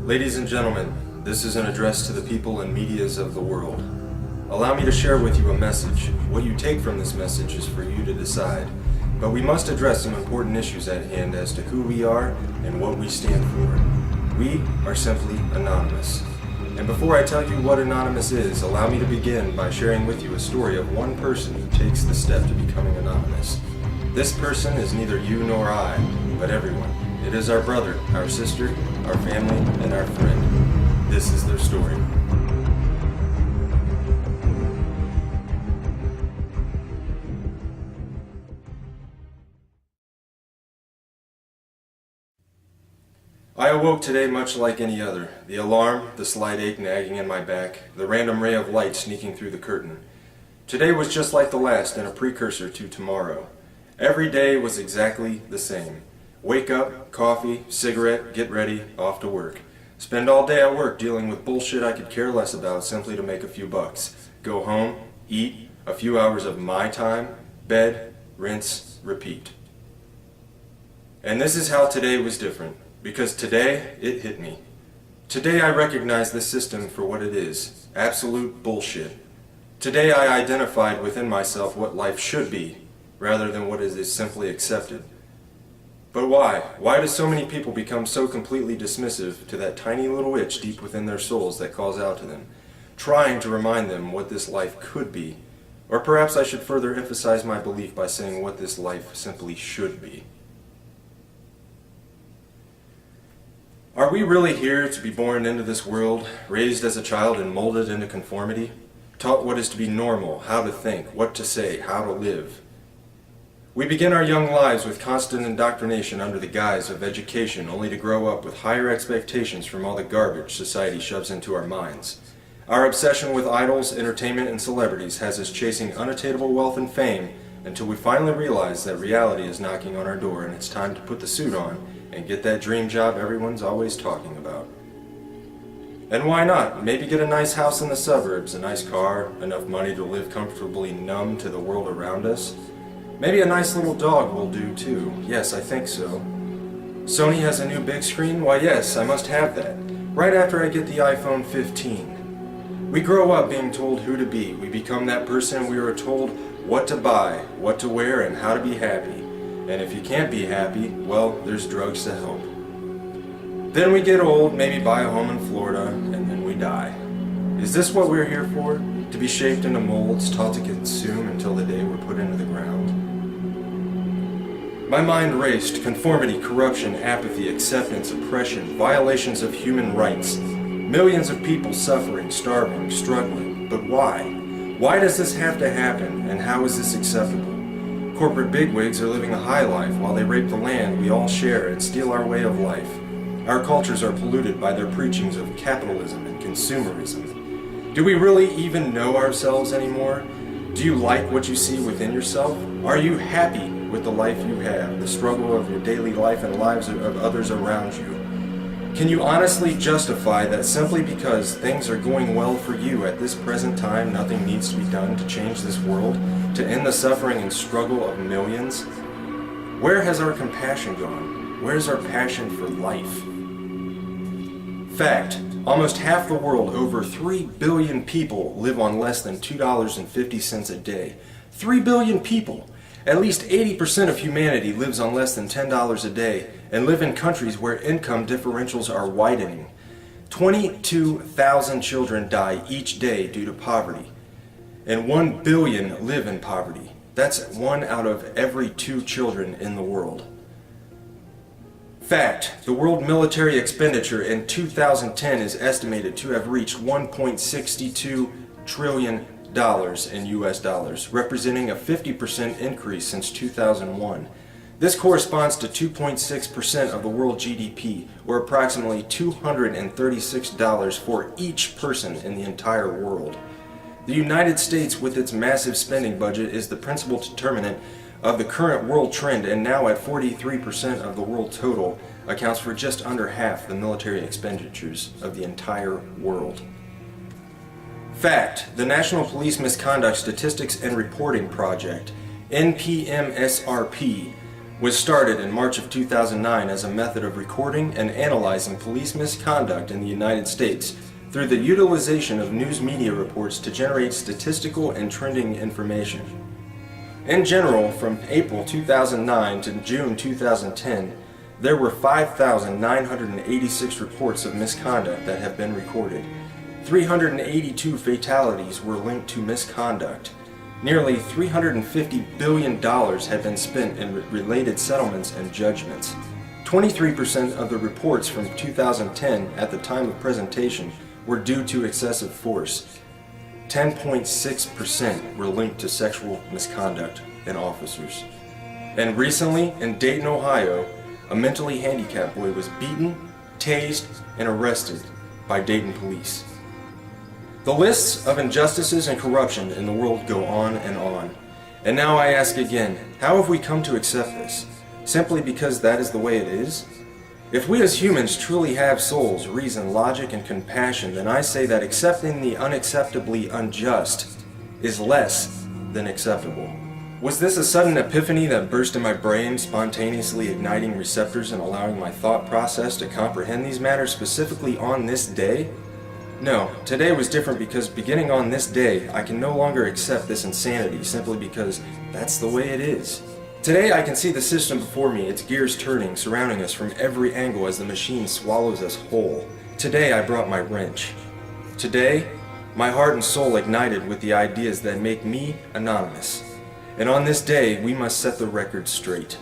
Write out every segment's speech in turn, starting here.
Ladies and gentlemen, this is an address to the people and medias of the world. Allow me to share with you a message. What you take from this message is for you to decide. But we must address some important issues at hand as to who we are and what we stand for. We are simply anonymous. And before I tell you what anonymous is, allow me to begin by sharing with you a story of one person who takes the step to becoming anonymous. This person is neither you nor I, but everyone. It is our brother, our sister, our family, and our friend. This is their story. I awoke today much like any other. The alarm, the slight ache nagging in my back, the random ray of light sneaking through the curtain. Today was just like the last and a precursor to tomorrow. Every day was exactly the same. Wake up, coffee, cigarette, get ready, off to work. Spend all day at work dealing with bullshit I could care less about simply to make a few bucks. Go home, eat, a few hours of my time, bed, rinse, repeat. And this is how today was different. Because today, it hit me. Today I recognize this system for what it is. Absolute bullshit. Today I identified within myself what life should be, rather than what is simply accepted. But why? Why do so many people become so completely dismissive to that tiny little itch deep within their souls that calls out to them, trying to remind them what this life could be? Or perhaps I should further emphasize my belief by saying what this life simply should be. Are we really here to be born into this world, raised as a child and molded into conformity? Taught what is to be normal, how to think, what to say, how to live? We begin our young lives with constant indoctrination under the guise of education, only to grow up with higher expectations from all the garbage society shoves into our minds. Our obsession with idols, entertainment, and celebrities has us chasing unattainable wealth and fame until we finally realize that reality is knocking on our door and it's time to put the suit on and get that dream job everyone's always talking about. And why not? Maybe get a nice house in the suburbs, a nice car, enough money to live comfortably numb to the world around us. Maybe a nice little dog will do too. Yes, I think so. Sony has a new big screen? Why yes, I must have that. Right after I get the iPhone 15. We grow up being told who to be. We become that person we are told what to buy, what to wear, and how to be happy. And if you can't be happy, well, there's drugs to help. Then we get old, maybe buy a home in Florida, and then we die. Is this what we're here for? To be shaped into molds, taught to consume until the day we're put into the ground? My mind raced. Conformity, corruption, apathy, acceptance, oppression, violations of human rights. Millions of people suffering, starving, struggling. But why? Why does this have to happen, and how is this acceptable? Corporate bigwigs are living a high life while they rape the land we all share and steal our way of life. Our cultures are polluted by their preachings of capitalism and consumerism. Do we really even know ourselves anymore? Do you like what you see within yourself? Are you happy with the life you have, the struggle of your daily life and lives of others around you? Can you honestly justify that simply because things are going well for you at this present time, nothing needs to be done to change this world, to end the suffering and struggle of millions? Where has our compassion gone? Where's our passion for life? Fact, almost half the world, over 3 billion people, live on less than $2.50 a day. 3 billion people! At least 80% of humanity lives on less than $10 a day and live in countries where income differentials are widening. 22,000 children die each day due to poverty, and 1 billion live in poverty. That's 1 out of every 2 children in the world. Fact, the world military expenditure in 2010 is estimated to have reached $1.62 trillion in US dollars, representing a 50% increase since 2001. This corresponds to 2.6% of the world GDP, or approximately $236 for each person in the entire world. The United States, with its massive spending budget, is the principal determinant of the current world trend, and now at 43% of the world total, accounts for just under half the military expenditures of the entire world. Fact, the National Police Misconduct Statistics and Reporting Project, NPMSRP, was started in March of 2009 as a method of recording and analyzing police misconduct in the United States through the utilization of news media reports to generate statistical and trending information. In general, from April 2009 to June 2010, there were 5,986 reports of misconduct that have been recorded. 382 fatalities were linked to misconduct. Nearly $350 billion had been spent in related settlements and judgments. 23% of the reports from 2010 at the time of presentation were due to excessive force. 10.6% were linked to sexual misconduct in officers. And recently, in Dayton, Ohio, a mentally handicapped boy was beaten, tased, and arrested by Dayton police. The lists of injustices and corruption in the world go on and on. And now I ask again, how have we come to accept this? Simply because that is the way it is? If we as humans truly have souls, reason, logic, and compassion, then I say that accepting the unacceptably unjust is less than acceptable. Was this a sudden epiphany that burst in my brain, spontaneously igniting receptors and allowing my thought process to comprehend these matters specifically on this day? No, today was different because beginning on this day, I can no longer accept this insanity simply because that's the way it is. Today I can see the system before me, its gears turning, surrounding us from every angle as the machine swallows us whole. Today I brought my wrench. Today, my heart and soul ignited with the ideas that make me anonymous. And on this day, we must set the record straight.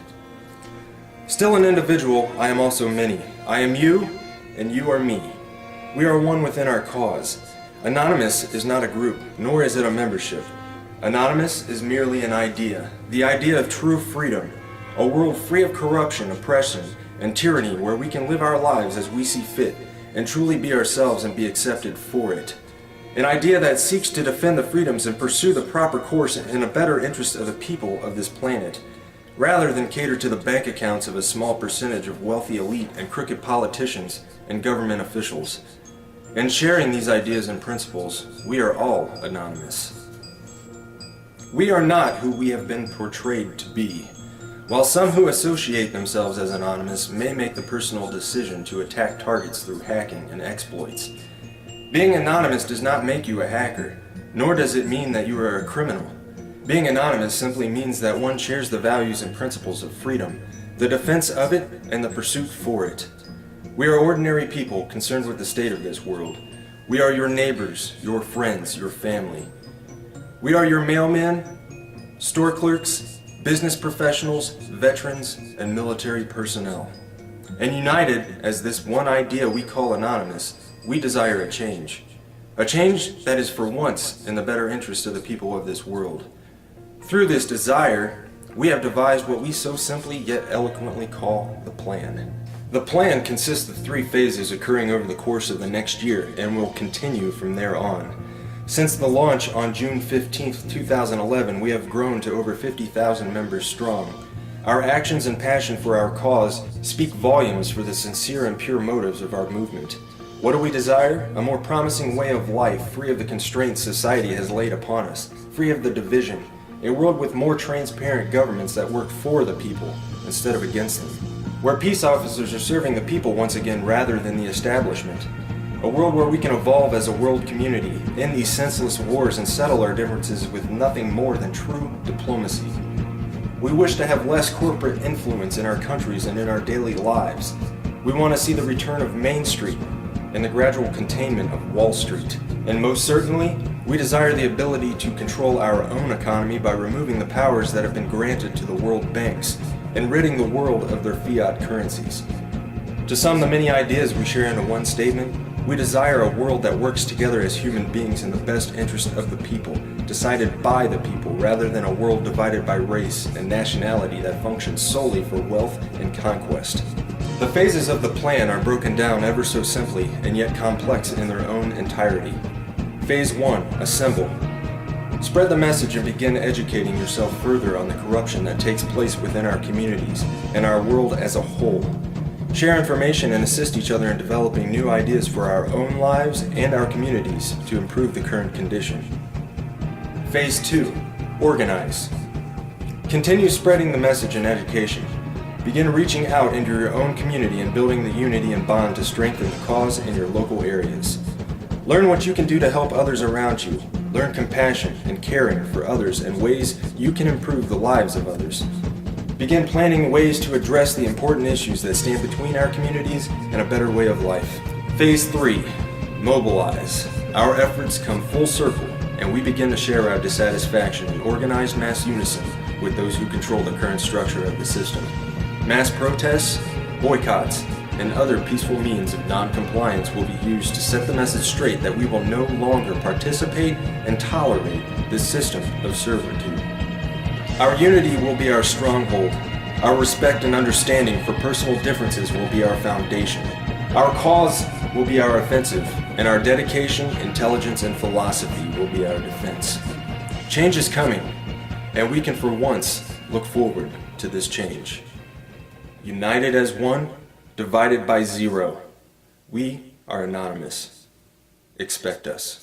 Still an individual, I am also many. I am you, and you are me. We are one within our cause. Anonymous is not a group, nor is it a membership. Anonymous is merely an idea, the idea of true freedom, a world free of corruption, oppression, and tyranny where we can live our lives as we see fit and truly be ourselves and be accepted for it. An idea that seeks to defend the freedoms and pursue the proper course in a better interest of the people of this planet, rather than cater to the bank accounts of a small percentage of wealthy elite and crooked politicians and government officials. In sharing these ideas and principles, we are all anonymous. We are not who we have been portrayed to be. While some who associate themselves as anonymous may make the personal decision to attack targets through hacking and exploits, being anonymous does not make you a hacker, nor does it mean that you are a criminal. Being anonymous simply means that one shares the values and principles of freedom, the defense of it, and the pursuit for it. We are ordinary people concerned with the state of this world. We are your neighbors, your friends, your family. We are your mailmen, store clerks, business professionals, veterans, and military personnel. And united as this one idea we call anonymous, we desire a change that is for once in the better interest of the people of this world. Through this desire, we have devised what we so simply yet eloquently call the plan. The plan consists of 3 phases occurring over the course of the next year and will continue from there on. Since the launch on June 15, 2011, we have grown to over 50,000 members strong. Our actions and passion for our cause speak volumes for the sincere and pure motives of our movement. What do we desire? A more promising way of life, free of the constraints society has laid upon us, free of the division, a world with more transparent governments that work for the people instead of against them, where peace officers are serving the people once again rather than the establishment, a world where we can evolve as a world community, end these senseless wars and settle our differences with nothing more than true diplomacy. We wish to have less corporate influence in our countries and in our daily lives. We want to see the return of Main Street and the gradual containment of Wall Street. And most certainly, we desire the ability to control our own economy by removing the powers that have been granted to the world banks and ridding the world of their fiat currencies. To sum the many ideas we share into one statement, we desire a world that works together as human beings in the best interest of the people, decided by the people, rather than a world divided by race and nationality that functions solely for wealth and conquest. The phases of the plan are broken down ever so simply and yet complex in their own entirety. Phase 1. Assemble. Spread the message and begin educating yourself further on the corruption that takes place within our communities and our world as a whole. Share information and assist each other in developing new ideas for our own lives and our communities to improve the current condition. Phase 2. Organize. Continue spreading the message and education. Begin reaching out into your own community and building the unity and bond to strengthen the cause in your local areas. Learn what you can do to help others around you. Learn compassion and caring for others and ways you can improve the lives of others. Begin planning ways to address the important issues that stand between our communities and a better way of life. Phase 3. Mobilize. Our efforts come full circle, and we begin to share our dissatisfaction in organized mass unison with those who control the current structure of the system. Mass protests, boycotts, and other peaceful means of non-compliance will be used to set the message straight that we will no longer participate and tolerate this system of servitude. Our unity will be our stronghold. Our respect and understanding for personal differences will be our foundation. Our cause will be our offensive, and our dedication, intelligence, and philosophy will be our defense. Change is coming, and we can for once look forward to this change. United as one, divided by zero. We are anonymous. Expect us.